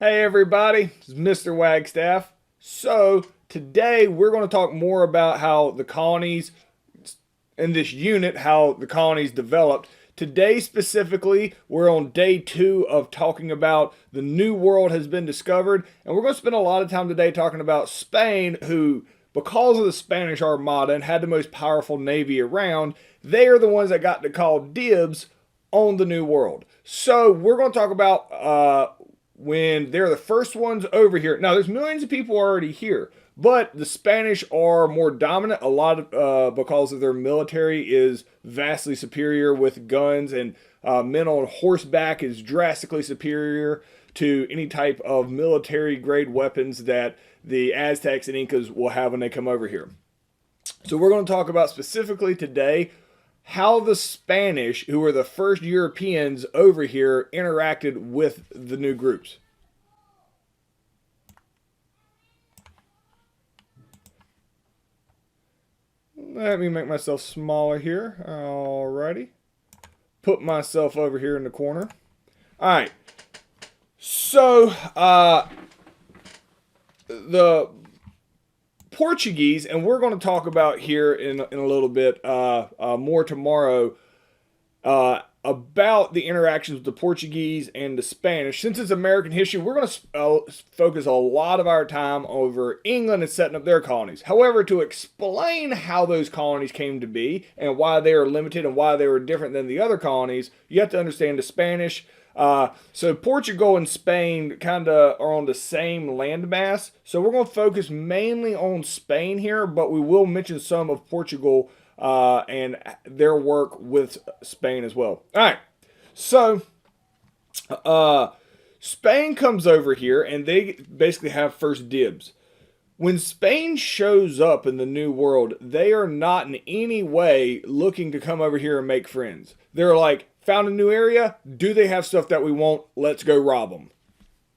Hey everybody, this is Mr. Wagstaff. So today we're going to talk more about how the colonies, in this unit, how the colonies developed. Today specifically, we're on day 2 of talking about the New World has been discovered. And we're going to spend a lot of time today talking about Spain, who, because of the Spanish Armada and had the most powerful navy around, they are the ones that got to call dibs on the New World. So we're going to talk about when they're the first ones over here. Now, there's millions of people already here, but the Spanish are more dominant. A lot of because of their military is vastly superior with guns, and men on horseback is drastically superior to any type of military grade weapons that the Aztecs and Incas will have when they come over here. So we're going to talk about specifically today how the Spanish, who were the first Europeans over here, interacted with the new groups. Let me make myself smaller here. Alrighty. Put myself over here in the corner. Alright. So, the Portuguese, and we're going to talk about here in a little bit more tomorrow about the interactions with the Portuguese and the Spanish. Since it's American history, we're going to focus a lot of our time over England and setting up their colonies. However, to explain how those colonies came to be and why they are limited and why they were different than the other colonies, you have to understand the Spanish. So Portugal and Spain kind of are on the same landmass. So we're going to focus mainly on Spain here, but we will mention some of Portugal and their work with Spain as well. All right. So Spain comes over here and they basically have first dibs. When Spain shows up in the New World, they are not in any way looking to come over here and make friends. They're like, found a new area? Do they have stuff that we want? Let's go rob them.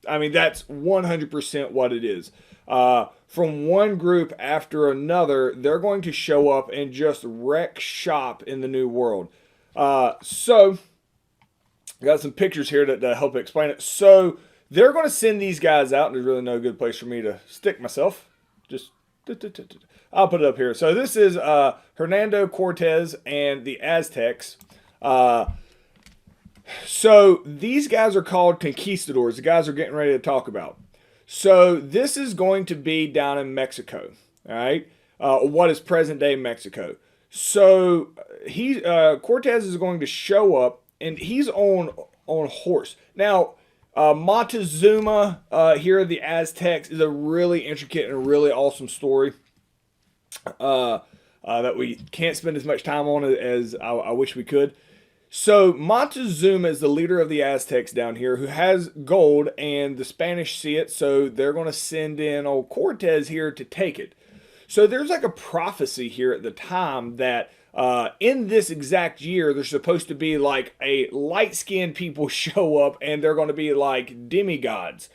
I mean, that's 100% what it is. From one group after another, they're going to show up and just wreck shop in the New World. So, I got some pictures here that help explain it. So, they're going to send these guys out, and there's really no good place for me to stick myself. Just, I'll put it up here. So, this is Hernando Cortez and the Aztecs. So these guys are called conquistadors. The guys are getting ready to talk about. So this is going to be down in Mexico, all right? What is present day Mexico. So Cortez is going to show up, and he's on horse. Now, Montezuma here of the Aztecs is a really intricate and really awesome story that we can't spend as much time on as I wish we could. So Montezuma is the leader of the Aztecs down here who has gold, and the Spanish see it, so they're going to send in old Cortez here to take it. So there's like a prophecy here at the time that in this exact year, there's supposed to be like a light-skinned people show up, and they're going to be like demigods.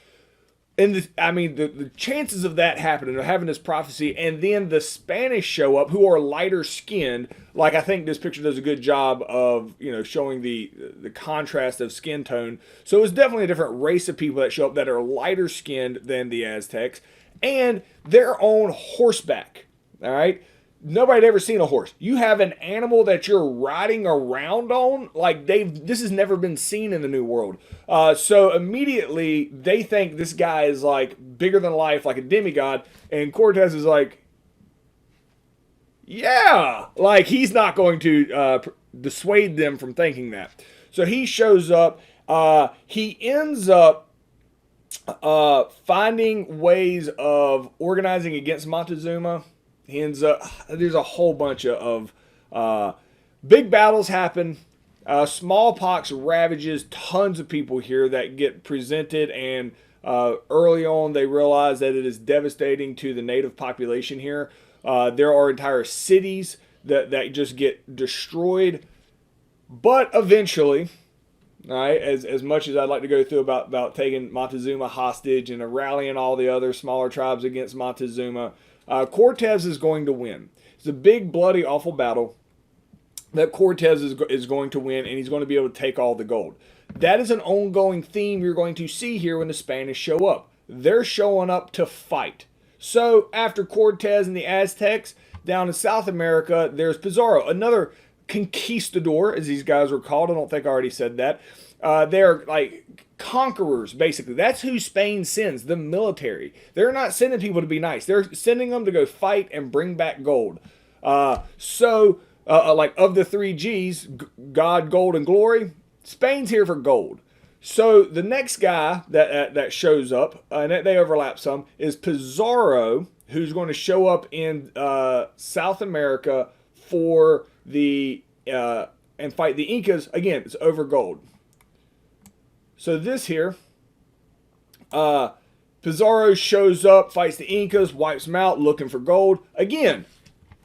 And the chances of that happening, of having this prophecy, and then the Spanish show up who are lighter skinned. Like, I think this picture does a good job of, showing the contrast of skin tone. So it's definitely a different race of people that show up that are lighter skinned than the Aztecs, and they're on horseback. All right. Nobody had ever seen a horse. You have an animal that you're riding around on. Like, this has never been seen in the New World. So immediately they think this guy is like bigger than life, like a demigod. And Cortez is like, yeah, like he's not going to dissuade them from thinking that. So he shows up. He ends up finding ways of organizing against Montezuma. He ends up, there's a whole bunch of big battles happen. Smallpox ravages tons of people here that get presented, and early on they realize that it is devastating to the native population here. There are entire cities that just get destroyed. But eventually, all right, as much as I'd like to go through about taking Montezuma hostage and rallying all the other smaller tribes against Montezuma, Cortez is going to win. It's a big, bloody, awful battle. that Cortez is going to win, and he's going to be able to take all the gold. That is an ongoing theme you're going to see here when the Spanish show up. They're showing up to fight. So after Cortez and the Aztecs, down in South America, there's Pizarro, another conquistador, as these guys were called. I don't think I already said that. They're like conquerors, basically. That's who Spain sends, the military. They're not sending people to be nice. They're sending them to go fight and bring back gold. Like of the three G's, God, gold, and glory, Spain's here for gold. So the next guy that shows up, and they overlap some, is Pizarro, who's going to show up in South America for the and fight the Incas. Again, it's over gold. So this here, Pizarro shows up, fights the Incas, wipes them out, looking for gold. Again,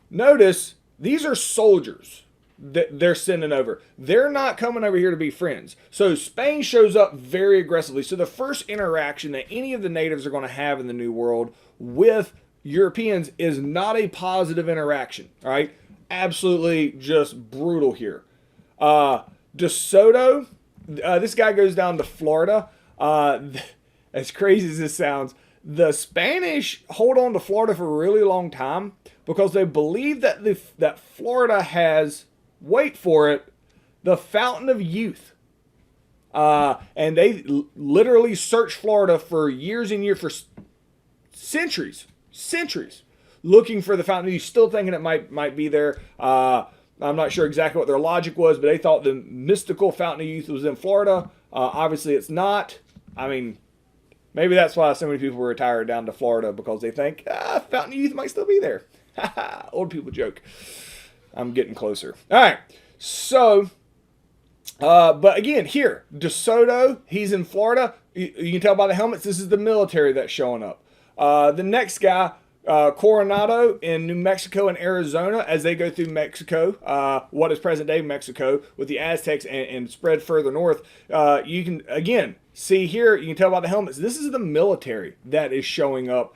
notice these are soldiers that they're sending over. They're not coming over here to be friends. So Spain shows up very aggressively. So the first interaction that any of the natives are going to have in the New World with Europeans is not a positive interaction. All right, absolutely just brutal here. De Soto, this guy goes down to Florida. As crazy as this sounds, the Spanish hold on to Florida for a really long time because they believe that that Florida has, wait for it, the fountain of youth. And they literally searched Florida for years and years, for centuries, looking for the fountain of youth, still thinking it might be there. I'm not sure exactly what their logic was, but they thought the mystical fountain of youth was in Florida. Obviously, it's not. I mean, maybe that's why so many people retire down to Florida, because they think, fountain of youth might still be there. Old people joke. I'm getting closer. All right. So, but again, here, De Soto, he's in Florida. You can tell by the helmets, this is the military that's showing up. The next guy, Coronado in New Mexico and Arizona, as they go through Mexico, what is present-day Mexico, with the Aztecs and spread further north. You can, again, see here, you can tell by the helmets, this is the military that is showing up.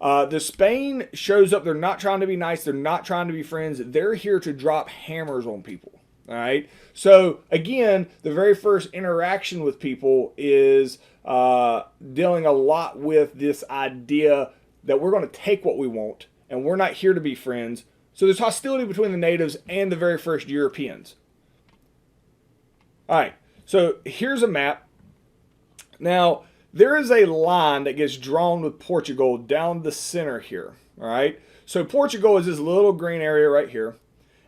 The Spain shows up. They're not trying to be nice. They're not trying to be friends. They're here to drop hammers on people. All right. So again, the very first interaction with people is dealing a lot with this idea that we're going to take what we want, and we're not here to be friends. So there's hostility between the natives and the very first Europeans. All right. So here's a map. Now, there is a line that gets drawn with Portugal down the center here, all right? So Portugal is this little green area right here.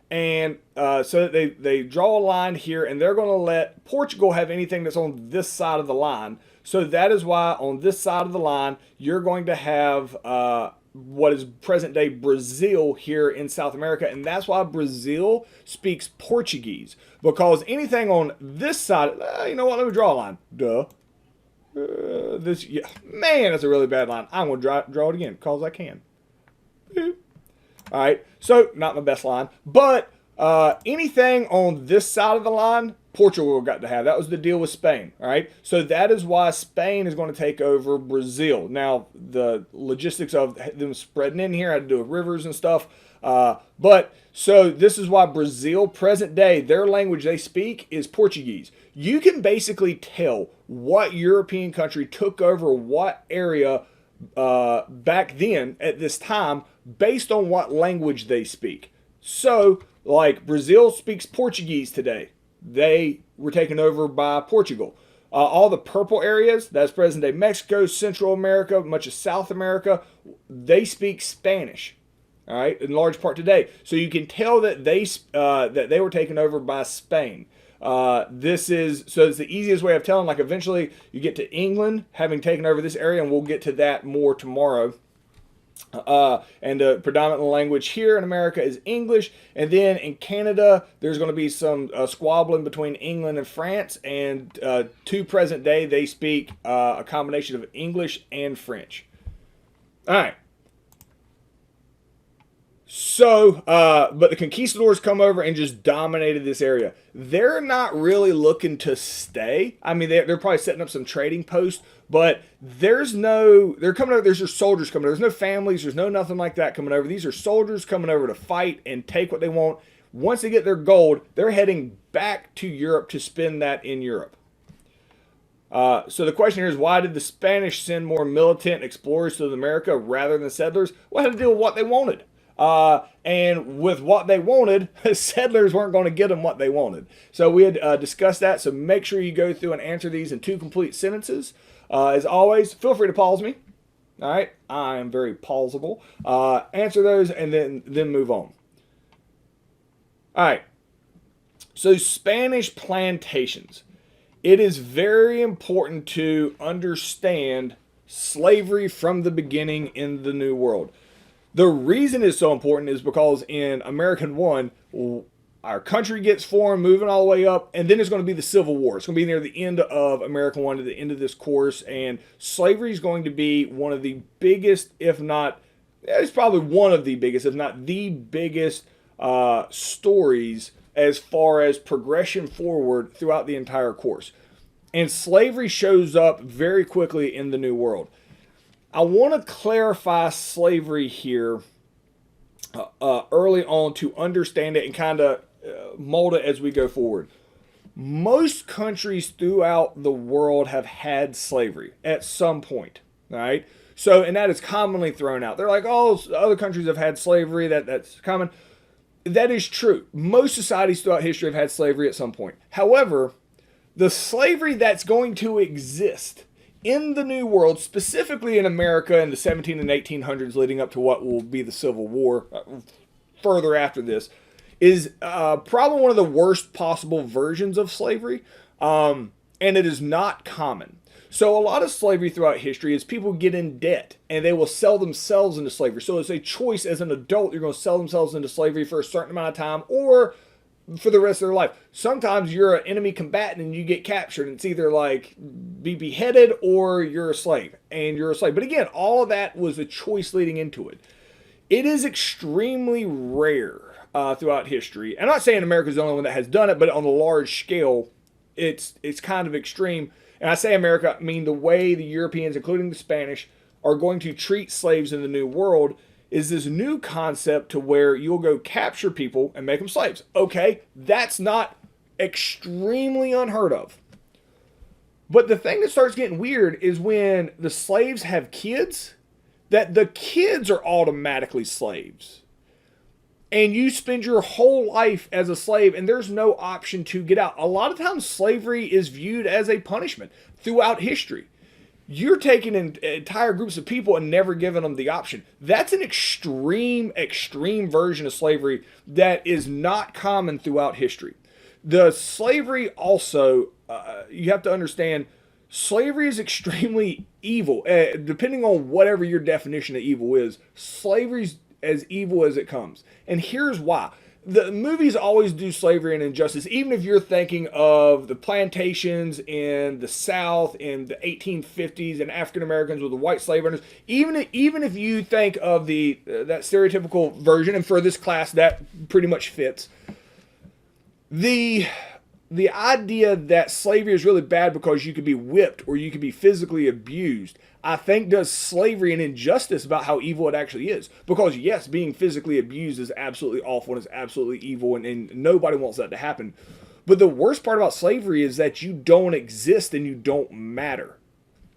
And so they draw a line here, and they're going to let Portugal have anything that's on this side of the line. So that is why on this side of the line, you're going to have what is present-day Brazil here in South America. And that's why Brazil speaks Portuguese. Because anything on this side, you know what, let me draw a line. Duh. Man, that's a really bad line. I'm going to draw it again because I can. Boop. All right, so not my best line, but anything on this side of the line, Portugal got to have. That was the deal with Spain. All right, so that is why Spain is going to take over Brazil. Now, the logistics of them spreading in here had to do with rivers and stuff. But so this is why Brazil, present day, their language they speak is Portuguese. You can basically tell what European country took over what area back then at this time based on what language they speak. So, like Brazil speaks Portuguese today. They were taken over by Portugal. All the purple areas, that's present-day Mexico, Central America, much of South America, they speak Spanish. All right, in large part today. So you can tell that they were taken over by Spain. It's the easiest way of telling. Like eventually you get to England having taken over this area, and we'll get to that more tomorrow. And the predominant language here in America is English. And then in Canada, there's going to be some squabbling between England and France. And to present day, they speak a combination of English and French. All right. So, but the conquistadors come over and just dominated this area. They're not really looking to stay. I mean, they're probably setting up some trading posts, but they're coming over, there's just soldiers coming over. There's no families, there's no nothing like that coming over. These are soldiers coming over to fight and take what they want. Once they get their gold, they're heading back to Europe to spend that in Europe. So the question here is, why did the Spanish send more militant explorers to America rather than settlers? Well, it had to deal with what they wanted. And with what they wanted, settlers weren't going to get them what they wanted. So we had discussed that. So make sure you go through and answer these in 2 complete sentences. As always, feel free to pause me. All right, I am very pausable. Answer those and then move on. All right. So Spanish plantations. It is very important to understand slavery from the beginning in the New World. The reason it's so important is because in American One, our country gets formed, moving all the way up, and then it's going to be the Civil War. It's going to be near the end of American One, to the end of this course, and slavery is going to be one of the biggest, if not, it's probably one of the biggest, if not the biggest stories as far as progression forward throughout the entire course. And slavery shows up very quickly in the New World. I want to clarify slavery here early on to understand it and kind of mold it as we go forward. Most countries throughout the world have had slavery at some point, all right? So, and that is commonly thrown out. They're like, oh, other countries have had slavery, that's common. That is true. Most societies throughout history have had slavery at some point. However, the slavery that's going to exist in the New World, specifically in America in the 17 and 1800s leading up to what will be the Civil War further after this, is probably one of the worst possible versions of slavery, and it is not common. So a lot of slavery throughout history is people get in debt and they will sell themselves into slavery. So it's a choice as an adult, you're going to sell themselves into slavery for a certain amount of time or for the rest of their life. Sometimes you're an enemy combatant and you get captured, and it's either like be beheaded or you're a slave, and you're a slave. But again, all of that was a choice leading into it. It is extremely rare throughout history. I'm not saying America's the only one that has done it, but on a large scale, it's kind of extreme. And I say America, I mean the way the Europeans, including the Spanish, are going to treat slaves in the New World is this new concept to where you'll go capture people and make them slaves. Okay, that's not extremely unheard of. But the thing that starts getting weird is when the slaves have kids, that the kids are automatically slaves. And you spend your whole life as a slave and there's no option to get out. A lot of times slavery is viewed as a punishment throughout history. You're taking entire groups of people and never giving them the option. That's an extreme version of slavery that is not common throughout history. The slavery also, you have to understand, slavery is extremely evil. Depending on whatever your definition of evil is, slavery's as evil as it comes. And here's why. The movies always do slavery and injustice, even if you're thinking of the plantations in the South in the 1850s and African Americans with the white slave owners. Even if you think of the that stereotypical version, and for this class that pretty much fits, the idea that slavery is really bad because you could be whipped or you could be physically abused, I think does slavery an injustice about how evil it actually is. Because yes, being physically abused is absolutely awful and is absolutely evil, and nobody wants that to happen. But the worst part about slavery is that you don't exist and you don't matter.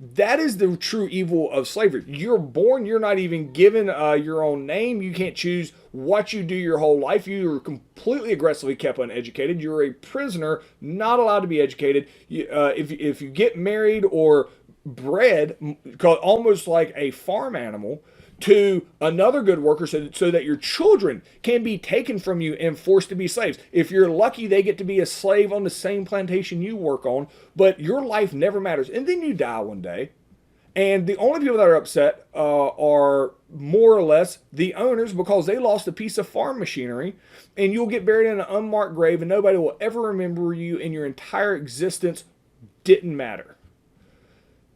That is the true evil of slavery. You're born, you're not even given your own name. You can't choose what you do your whole life. You're completely aggressively kept uneducated. You're a prisoner, not allowed to be educated. If you get married or bred, almost like a farm animal, to another good worker so that your children can be taken from you and forced to be slaves. If you're lucky, they get to be a slave on the same plantation you work on, but your life never matters. And then you die one day. And the only people that are upset are more or less the owners, because they lost a piece of farm machinery, and you'll get buried in an unmarked grave and nobody will ever remember you, and your entire existence didn't matter.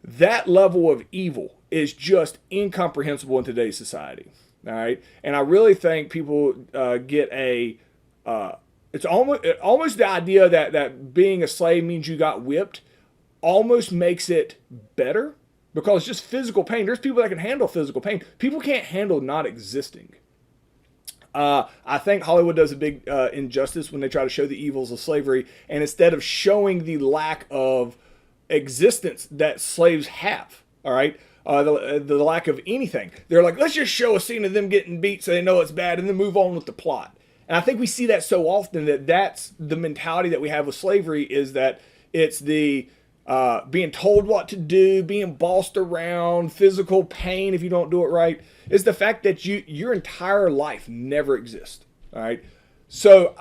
That level of evil is just incomprehensible in today's society. All right. And I really think people get it's almost the idea that being a slave means you got whipped almost makes it better, because just physical pain. There's people that can handle physical pain. People can't handle not existing. I think Hollywood does a big injustice when they try to show the evils of slavery, and instead of showing the lack of existence that slaves have, all right, the lack of anything, they're like, let's just show a scene of them getting beat so they know it's bad, and then move on with the plot. And I think we see that so often that's the mentality that we have with slavery, is that it's the being told what to do, being bossed around, physical pain if you don't do it right. Is the fact that your entire life never exists. All right. So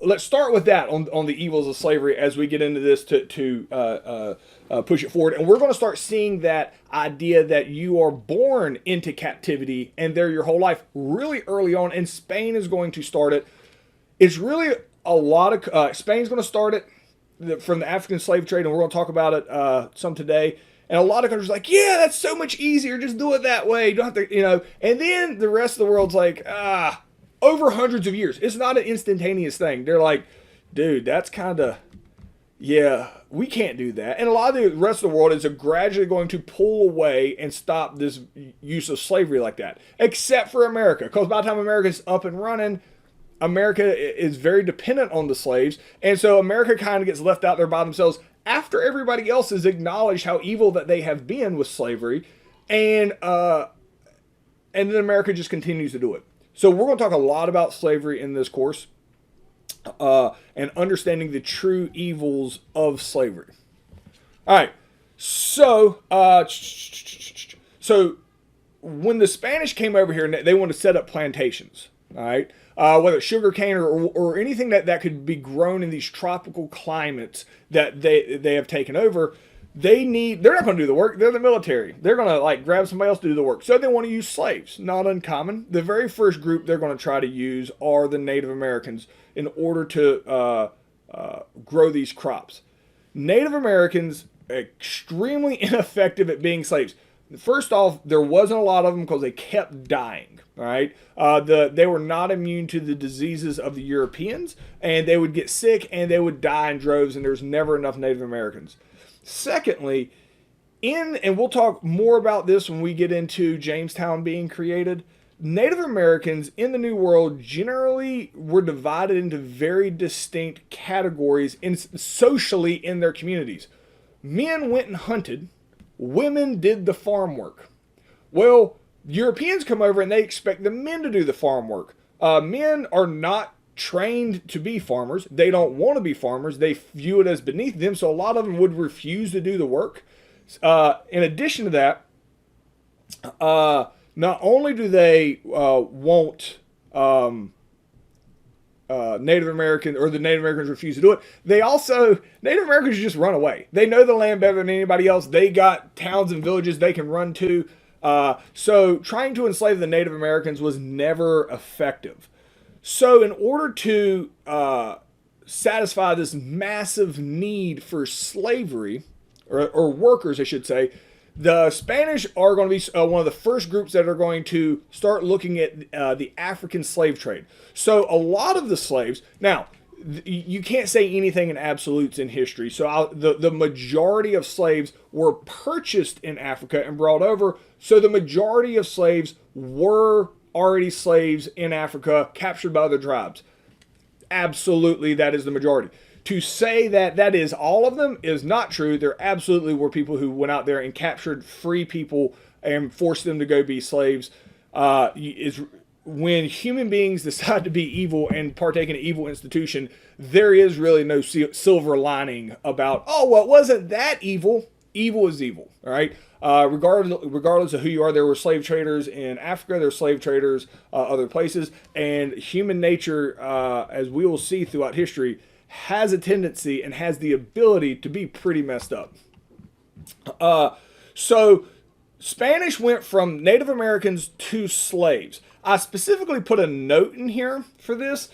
let's start with that on the evils of slavery as we get into this to push it forward. And we're going to start seeing that idea that you are born into captivity and there your whole life really early on. And Spain is going to start it. It's really a lot of Spain's going to start it from the African slave trade, and we're going to talk about it some today. And a lot of countries are like, yeah, that's so much easier. Just do it that way. You don't have to, And then the rest of the world's like, over hundreds of years. It's not an instantaneous thing. They're like, dude, that's kind of, yeah, we can't do that. And a lot of the rest of the world is gradually going to pull away and stop this use of slavery like that, except for America. Because by the time America's up and running, America is very dependent on the slaves. And so America kind of gets left out there by themselves after everybody else has acknowledged how evil that they have been with slavery. And then America just continues to do it. So we're going to talk a lot about slavery in this course and understanding the true evils of slavery. All right. So when the Spanish came over here, they wanted to set up plantations. All right. Whether it's sugar cane or anything that could be grown in these tropical climates that they have taken over, they're not going to do the work. They're the military. They're going to grab somebody else to do the work. So they want to use slaves. Not uncommon. The very first group they're going to try to use are the Native Americans in order to grow these crops. Native Americans, extremely ineffective at being slaves. First off, there wasn't a lot of them because they kept dying. All right, they were not immune to the diseases of the Europeans, and they would get sick and they would die in droves, and there's never enough Native Americans. Secondly, and we'll talk more about this when we get into Jamestown being created, Native Americans in the New World generally were divided into very distinct categories socially in their communities. Men went and hunted, women did the farm work. Well, Europeans come over and they expect the men to do the farm work. Men are not trained to be farmers. They don't want to be farmers. They view it as beneath them. So a lot of them would refuse to do the work. In addition to that, not only do they want Native American, or the Native Americans refuse to do it, Native Americans just run away. They know the land better than anybody else. They got towns and villages they can run to. So trying to enslave the Native Americans was never effective. So in order to satisfy this massive need for slavery, or workers, I should say, the Spanish are going to be one of the first groups that are going to start looking at the African slave trade. So a lot of the slaves, now, you can't say anything in absolutes in history. So the majority of slaves were purchased in Africa and brought over. So the majority of slaves were already slaves in Africa, captured by other tribes. Absolutely, that is the majority. To say that is all of them is not true. There absolutely were people who went out there and captured free people and forced them to go be slaves. When human beings decide to be evil and partake in an evil institution, there is really no silver lining about, oh, well, it wasn't that evil. Evil is evil, all right? Regardless of who you are, there were slave traders in Africa, there were slave traders other places, and human nature, as we will see throughout history, has a tendency and has the ability to be pretty messed up. So Spanish went from Native Americans to slaves. I specifically put a note in here for this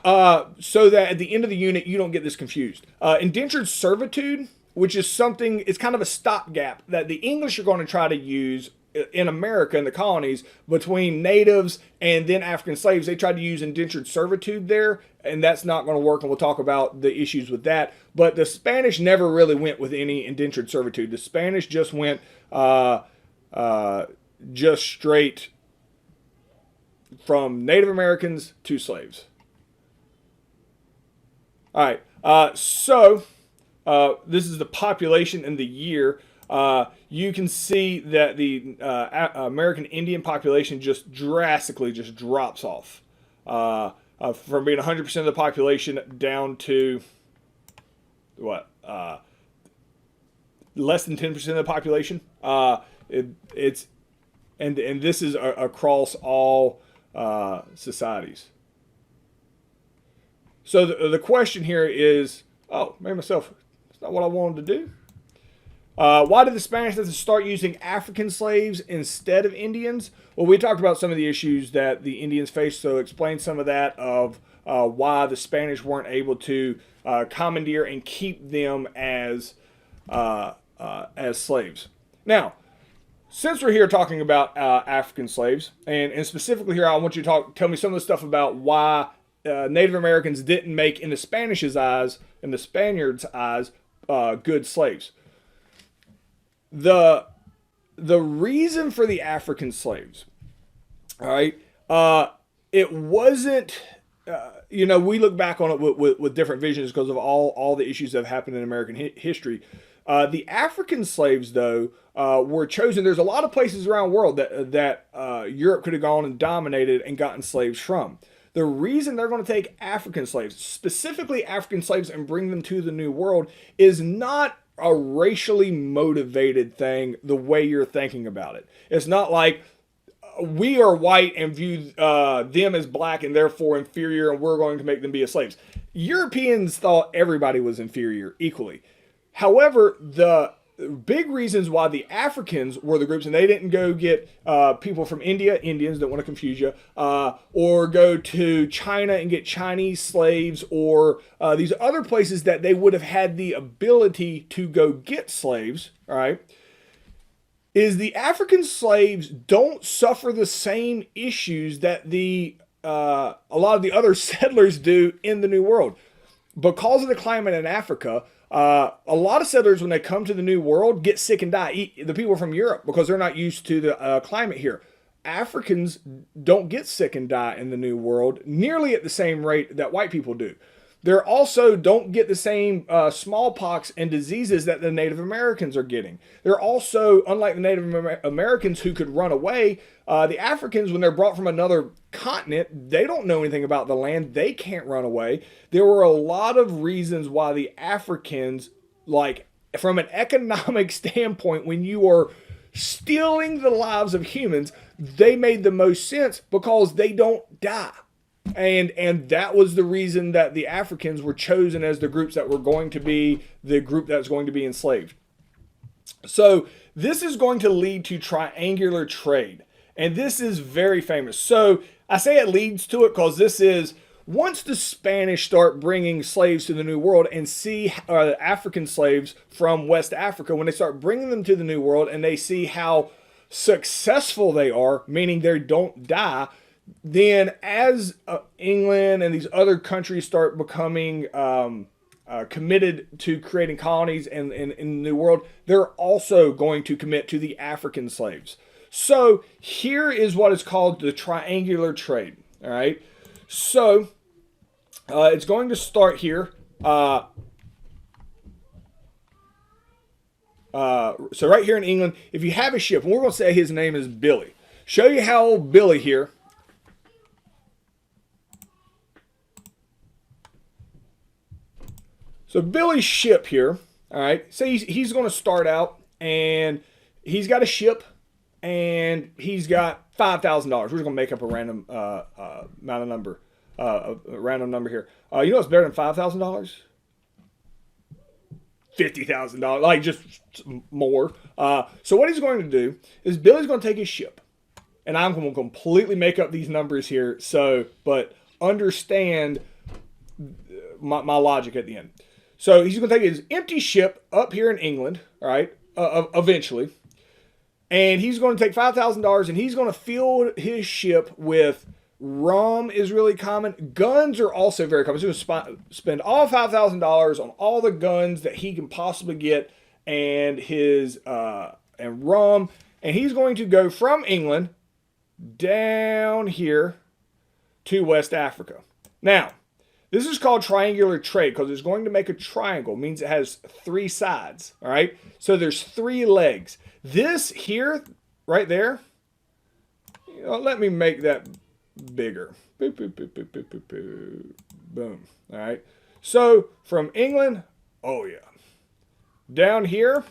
so that at the end of the unit you don't get this confused. Indentured servitude, which is something, it's kind of a stopgap that the English are going to try to use in America, in the colonies, between natives and then African slaves. They tried to use indentured servitude there, and that's not going to work, and we'll talk about the issues with that. But the Spanish never really went with any indentured servitude. The Spanish just went just straight from Native Americans to slaves. All right. This is the population in the year. You can see that the American Indian population just drastically just drops off from being 100% of the population down to what? Less than 10% of the population. It's this is across all societies. So the question here is, oh, made myself. It's not what I wanted to do. Why did the Spanish have to start using African slaves instead of Indians? Well, we talked about some of the issues that the Indians faced, so explain some of that of why the Spanish weren't able to commandeer and keep them as slaves. Now, since we're here talking about African slaves, and specifically here, I want you to tell me some of the stuff about why Native Americans didn't make, in the Spanish's eyes, in the Spaniards' eyes, good slaves. The reason for the African slaves, all right, it wasn't, we look back on it with different visions because of all the issues that have happened in American history. The African slaves, though, were chosen. There's a lot of places around the world that Europe could have gone and dominated and gotten slaves from. The reason they're going to take African slaves, specifically African slaves, and bring them to the New World is not a racially motivated thing the way you're thinking about it. It's not like we are white and view them as black and therefore inferior and we're going to make them be as slaves. Europeans thought everybody was inferior equally. However, the big reasons why the Africans were the groups, and they didn't go get people from India, Indians, don't want to confuse you, or go to China and get Chinese slaves, or these other places that they would have had the ability to go get slaves, all right, is the African slaves don't suffer the same issues that a lot of the other settlers do in the New World. Because of the climate in Africa, a lot of settlers, when they come to the New World, get sick and die. The people from Europe, because they're not used to the climate here. Africans don't get sick and die in the New World nearly at the same rate that white people do. They also don't get the same smallpox and diseases that the Native Americans are getting. They're also, unlike the Native Americans who could run away, the Africans, when they're brought from another continent, they don't know anything about the land. They can't run away. There were a lot of reasons why the Africans, like from an economic standpoint, when you are stealing the lives of humans, they made the most sense because they don't die. And that was the reason that the Africans were chosen as the groups that were going to be the group that's going to be enslaved. So this is going to lead to triangular trade. And this is very famous. So I say it leads to it because this is, once the Spanish start bringing slaves to the New World and see African slaves from West Africa, when they start bringing them to the New World and they see how successful they are, meaning they don't die, then as England and these other countries start becoming committed to creating colonies in the New World, they're also going to commit to the African slaves. So here is what is called the triangular trade. All right. So it's going to start here. So right here in England, if you have a ship, and we're going to say his name is Billy. Show you how old Billy here. So Billy's ship here, all right, say he's going to start out and he's got a ship and he's got $5,000. We're just going to make up a random amount of number, a random number here. You know what's better than $5,000? $50,000, like just more. So what he's going to do is Billy's going to take his ship, and I'm going to completely make up these numbers here. So, but understand my logic at the end. So he's going to take his empty ship up here in England, all right, eventually. And he's going to take $5,000 and he's going to fill his ship with rum is really common. Guns are also very common. He's going to spend all $5,000 on all the guns that he can possibly get and and rum. And he's going to go from England down here to West Africa. Now, this is called triangular trade because it's going to make a triangle. It means it has three sides, all right? So there's three legs. This here, right there, let me make that bigger. Boop, boop, boop, boop, boop, boop, boop. Boom, all right? So from England, oh yeah, down here,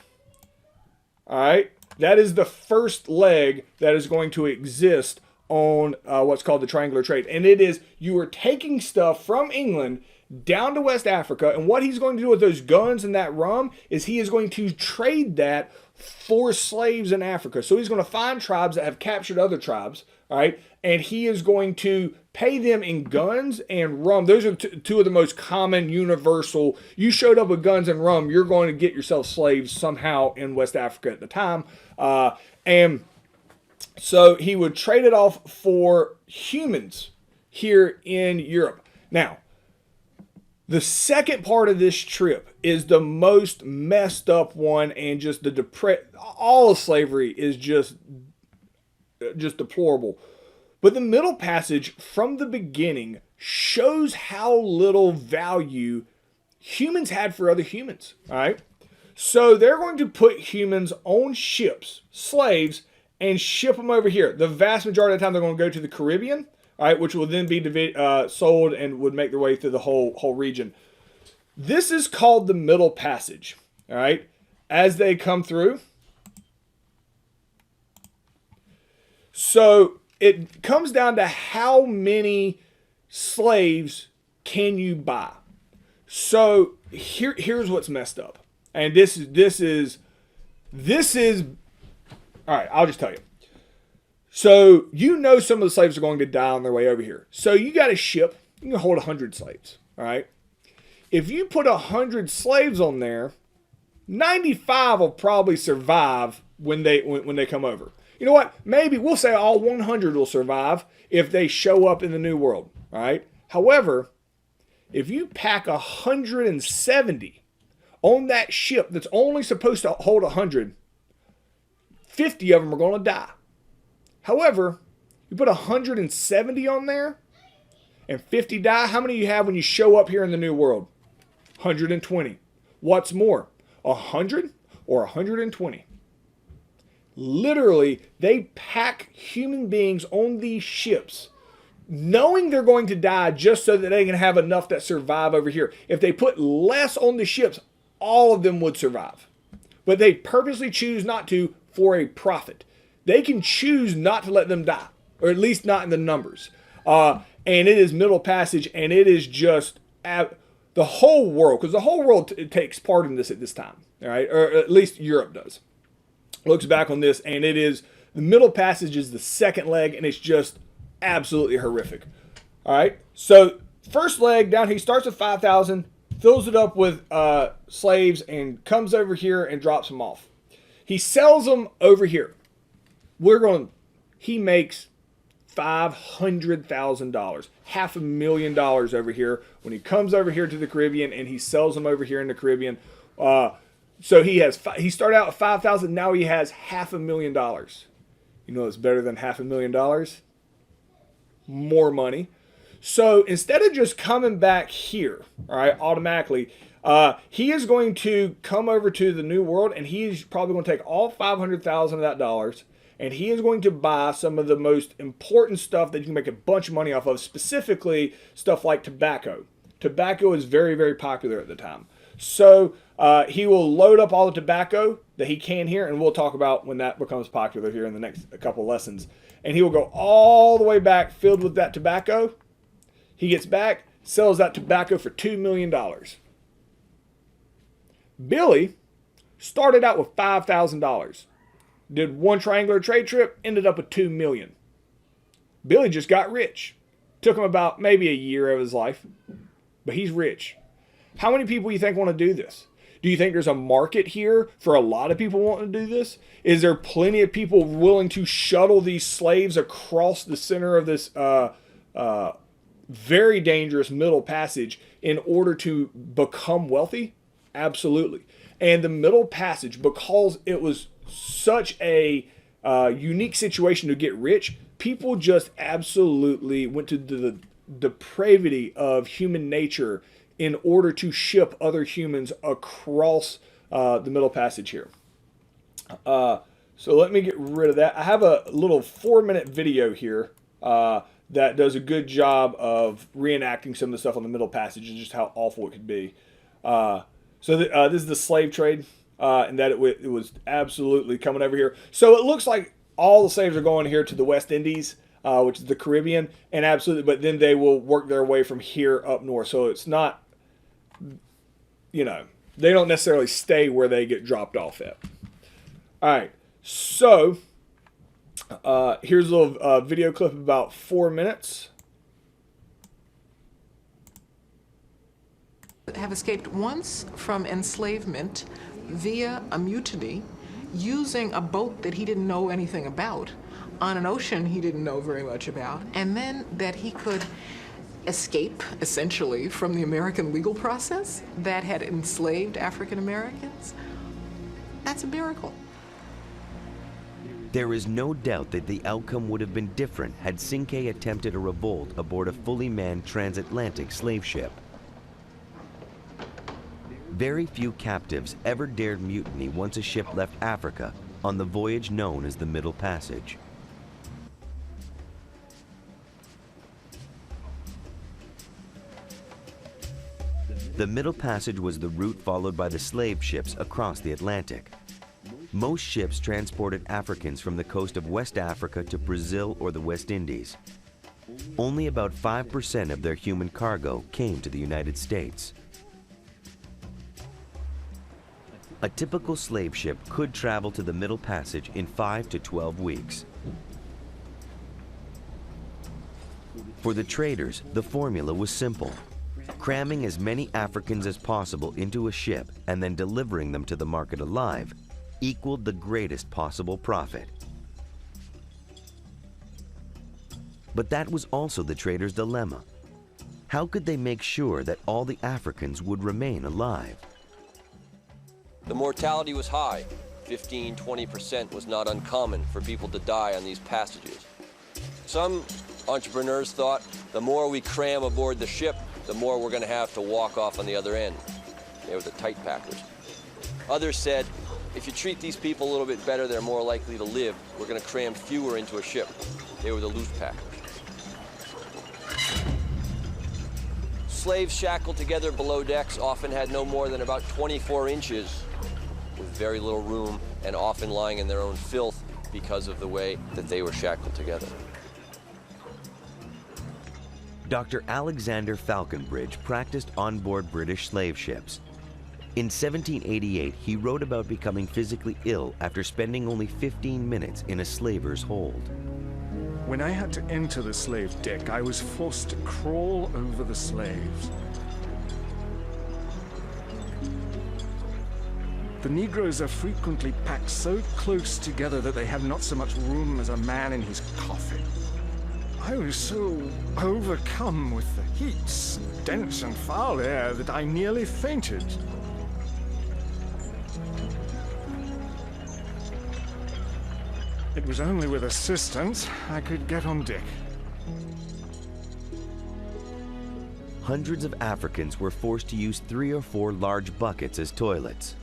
all right, that is the first leg that is going to exist on what's called the triangular trade. And it is, you are taking stuff from England down to West Africa, and what he's going to do with those guns and that rum is he is going to trade that for slaves in Africa. So he's going to find tribes that have captured other tribes, all right, and he is going to pay them in guns and rum. Those are two of the most common universal. You showed up with guns and rum, you're going to get yourself slaves somehow in West Africa at the time. And so he would trade it off for humans here in Europe. Now, the second part of this trip is the most messed up one, and just all of slavery is just deplorable. But the Middle Passage from the beginning shows how little value humans had for other humans, all right? So they're going to put humans on ships, slaves, and ship them over here. The vast majority of the time they're going to go to the Caribbean, all right, which will then be sold and would make their way through the whole region. This is called the Middle Passage, all right, as they come through. So it comes down to how many slaves can you buy. So here's what's messed up. And this is all right, I'll just tell you. So you know some of the slaves are going to die on their way over here. So you got a ship, you can hold 100 slaves, all right? If you put 100 slaves on there, 95 will probably survive when they come over. You know what? Maybe we'll say all 100 will survive if they show up in the New World, all right? However, if you pack 170 on that ship that's only supposed to hold 100, 50 of them are going to die. However, you put 170 on there and 50 die, how many do you have when you show up here in the New World? 120. What's more, 100 or 120? Literally, they pack human beings on these ships knowing they're going to die just so that they can have enough that survive over here. If they put less on the ships, all of them would survive. But they purposely choose not to for a profit. They can choose not to let them die, or at least not in the numbers. And it is Middle Passage, and it is just the whole world, because the whole world takes part in this at this time, all right? Or at least Europe does. Looks back on this, and it is, the Middle Passage is the second leg, and it's just absolutely horrific. All right, so first leg down, he starts with 5,000, fills it up with slaves, and comes over here and drops them off. He sells them over here. He makes $500,000, $500,000 over here when he comes over here to the Caribbean, and he sells them over here in the Caribbean. So he started out with 5,000. Now he has $500,000. You know, it's better than $500,000. More money. So instead of just coming back here, all right, automatically, he is going to come over to the New World, and he's probably going to take all 500,000 of that dollars, and he is going to buy some of the most important stuff that you can make a bunch of money off of, specifically stuff like tobacco. Tobacco is very, very popular at the time. So he will load up all the tobacco that he can here, and we'll talk about when that becomes popular here in the next couple lessons. And he will go all the way back filled with that tobacco. He gets back, sells that tobacco for $2 million. Billy started out with $5,000. Did one triangular trade trip, ended up with $2 million. Billy just got rich. Took him about maybe a year of his life, but he's rich. How many people do you think want to do this? Do you think there's a market here for a lot of people wanting to do this? Is there plenty of people willing to shuttle these slaves across the center of this very dangerous Middle Passage in order to become wealthy? Absolutely. And the Middle Passage, because it was such a unique situation to get rich, people just absolutely went to the depravity of human nature in order to ship other humans across the Middle Passage here. So let me get rid of that. I have a little 4-minute video here that does a good job of reenacting some of the stuff on the Middle Passage and just how awful it could be. This is the slave trade, and that it was absolutely coming over here. So it looks like all the slaves are going here to the West Indies, which is the Caribbean, and absolutely, but then they will work their way from here up north. So it's not, they don't necessarily stay where they get dropped off at. All right, so here's a little video clip about 4 minutes. Have escaped once from enslavement via a mutiny using a boat that he didn't know anything about on an ocean he didn't know very much about, and then that he could escape essentially from the American legal process that had enslaved African Americans. That's a miracle. There is no doubt that the outcome would have been different had Cinque attempted a revolt aboard a fully manned transatlantic slave ship. Very few captives ever dared mutiny once a ship left Africa on the voyage known as the Middle Passage. The Middle Passage was the route followed by the slave ships across the Atlantic. Most ships transported Africans from the coast of West Africa to Brazil or the West Indies. Only about 5% of their human cargo came to the United States. A typical slave ship could travel to the Middle Passage in 5 to 12 weeks. For the traders, the formula was simple: cramming as many Africans as possible into a ship and then delivering them to the market alive equaled the greatest possible profit. But that was also the traders' dilemma. How could they make sure that all the Africans would remain alive? The mortality was high. 15–20% was not uncommon for people to die on these passages. Some entrepreneurs thought the more we cram aboard the ship, the more we're going to have to walk off on the other end. They were the tight packers. Others said, if you treat these people a little bit better, they're more likely to live. We're going to cram fewer into a ship. They were the loose packers. Slaves shackled together below decks often had no more than about 24 inches, with very little room and often lying in their own filth because of the way that they were shackled together. Dr. Alexander Falconbridge practiced on board British slave ships. In 1788, he wrote about becoming physically ill after spending only 15 minutes in a slaver's hold. When I had to enter the slave deck, I was forced to crawl over the slaves. The Negroes are frequently packed so close together that they have not so much room as a man in his coffin. I was so overcome with the heat, dense and foul air that I nearly fainted. It was only with assistance I could get on deck. Hundreds of Africans were forced to use 3 or 4 large buckets as toilets.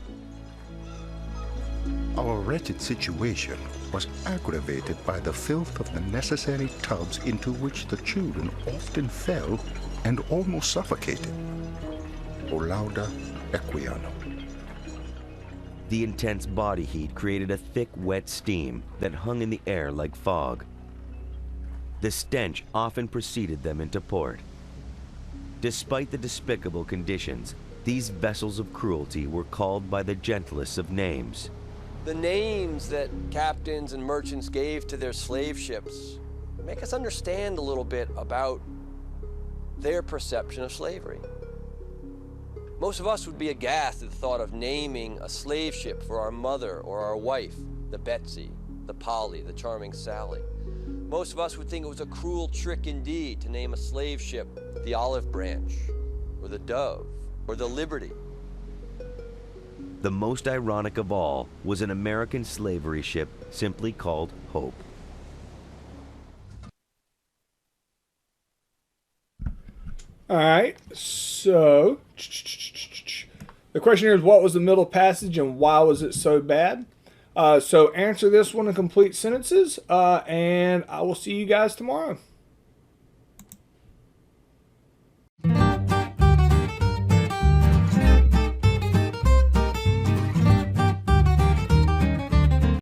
Our wretched situation was aggravated by the filth of the necessary tubs into which the children often fell and almost suffocated. O lauda equiano. The intense body heat created a thick, wet steam that hung in the air like fog. The stench often preceded them into port. Despite the despicable conditions, these vessels of cruelty were called by the gentlest of names. The names that captains and merchants gave to their slave ships make us understand a little bit about their perception of slavery. Most of us would be aghast at the thought of naming a slave ship for our mother or our wife, the Betsy, the Polly, the Charming Sally. Most of us would think it was a cruel trick indeed to name a slave ship the Olive Branch, or the Dove, or the Liberty. The most ironic of all was an American slavery ship simply called Hope. All right, so the question here is, what was the Middle Passage and why was it so bad? So answer this one in complete sentences, and I will see you guys tomorrow.